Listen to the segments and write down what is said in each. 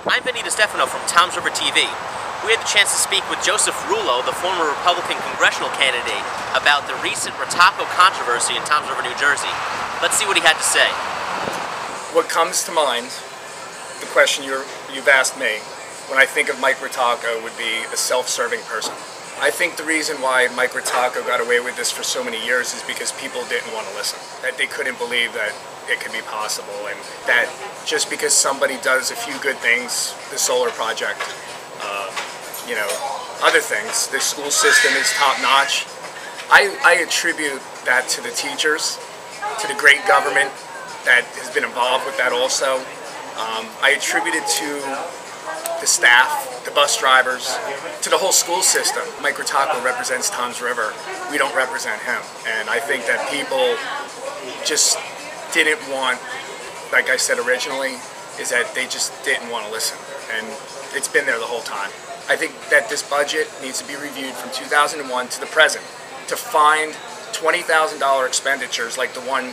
I'm Vinny DiStefano from Tom's River TV. We had the chance to speak with Joseph Rullo, the former Republican Congressional candidate, about the recent Ritacco controversy in Tom's River, New Jersey. Let's see what he had to say. What comes to mind, the question you've asked me, when I think of Mike Ritacco would be a self-serving person. I think the reason why Mike Ritacco got away with this for so many years is because people didn't want to listen. That they couldn't believe that it could be possible, and that just because somebody does a few good things, the solar project, other things, the school system is top-notch. I attribute that to the teachers, to the great government that has been involved with that also. I attribute it to the staff, the bus drivers, to the whole school system. Mike Ritacco represents Tom's River. We don't represent him. And I think that people just didn't want, like I said originally, is that they just didn't want to listen. And it's been there the whole time. I think that this budget needs to be reviewed from 2001 to the present to find $20,000 expenditures like the one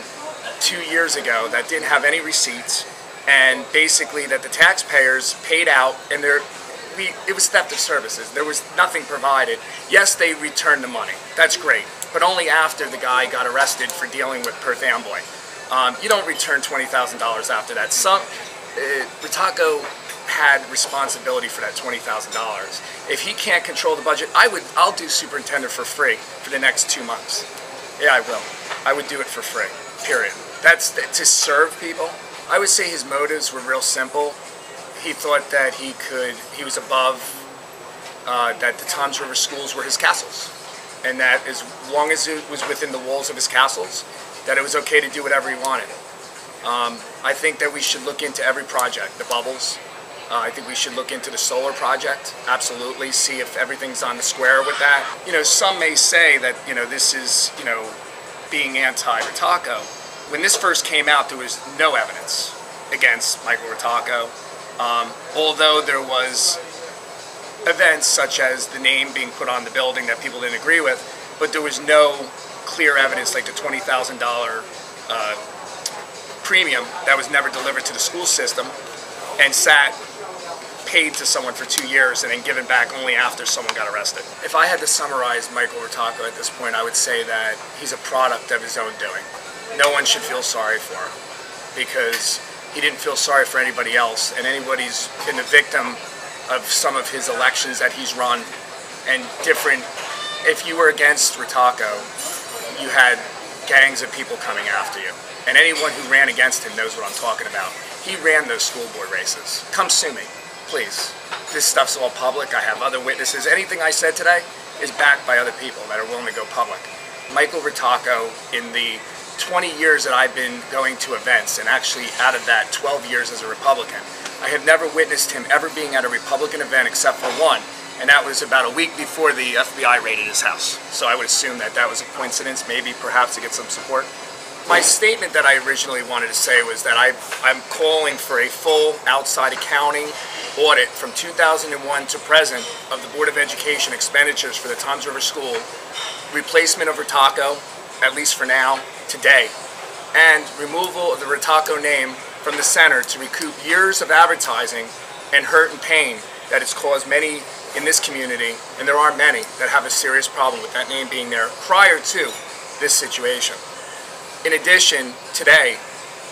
2 years ago that didn't have any receipts, and basically that the taxpayers paid out, and it was theft of services. There was nothing provided. Yes, they returned the money. That's great, but only after the guy got arrested for dealing with Perth Amboy. You don't return $20,000 after that. Ritacco had responsibility for that $20,000. If he can't control the budget, I'll do superintendent for free for the next 2 months. Yeah, I will. I would do it for free, period. That's to serve people. I would say his motives were real simple. He thought that he was above, that the Tom's River schools were his castles. And that as long as it was within the walls of his castles, that it was okay to do whatever he wanted. I think that we should look into every project, the bubbles. I think we should look into the solar project, absolutely, see if everything's on the square with that. Some may say that, this is, being anti-Ritacco. When this first came out, there was no evidence against Michael Ritacco, although there was events such as the name being put on the building that people didn't agree with, but there was no clear evidence like the $20,000 premium that was never delivered to the school system and paid to someone for 2 years and then given back only after someone got arrested. If I had to summarize Michael Ritacco at this point, I would say that he's a product of his own doing. No one should feel sorry for him because he didn't feel sorry for anybody else, and anybody's been a victim of some of his elections that he's run and different. If you were against Ritacco, you had gangs of people coming after you, and anyone who ran against him knows what I'm talking about. He ran those school board races. Come sue me, please. This stuff's all public. I have other witnesses. Anything I said today is backed by other people that are willing to go public. Michael Ritacco, in the 20 years that I've been going to events, and actually out of that 12 years as a Republican, I have never witnessed him ever being at a Republican event except for one, and that was about a week before the FBI raided his house. So I would assume that that was a coincidence, maybe perhaps to get some support. My statement that I originally wanted to say was that I'm calling for a full outside accounting audit from 2001 to present of the Board of Education expenditures for the Tom's River School, replacement of Ritacco, at least for now, today, and removal of the Ritacco name from the center to recoup years of advertising and hurt and pain that it's caused many in this community, and there are many that have a serious problem with that name being there prior to this situation. In addition, today,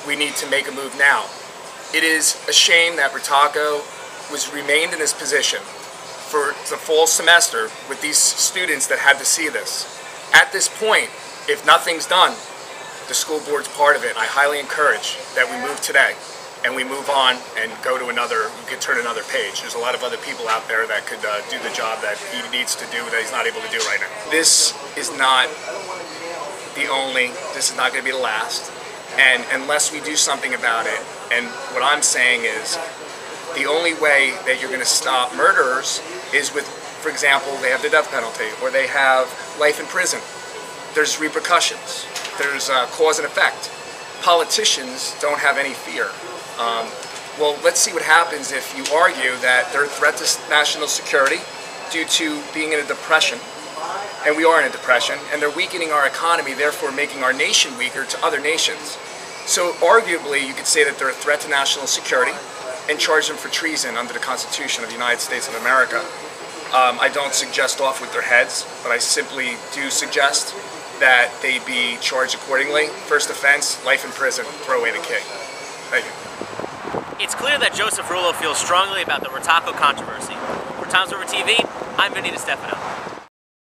we need to make a move now. It is a shame that Ritacco remained in this position for the fall semester with these students that had to see this. At this point, if nothing's done, the school board's part of it. I highly encourage that we move today and we move on and go to we could turn another page. There's a lot of other people out there that could do the job that he needs to do that he's not able to do right now. This is not this is not going to be the last, and unless we do something about it, and what I'm saying is the only way that you're going to stop murderers is with, for example, they have the death penalty or they have life in prison. There's repercussions. There's cause and effect. Politicians don't have any fear. Well, let's see what happens if you argue that they're a threat to national security due to being in a depression, and we are in a depression, and they're weakening our economy, therefore making our nation weaker to other nations. So arguably, you could say that they're a threat to national security, and charge them for treason under the Constitution of the United States of America. I don't suggest off with their heads, but I simply do suggest that they be charged accordingly. First offense, life in prison, throw away the key. Thank you. It's clear that Joseph Rullo feels strongly about the Ritacco controversy. For Times Over TV, I'm Vinny DiStefano.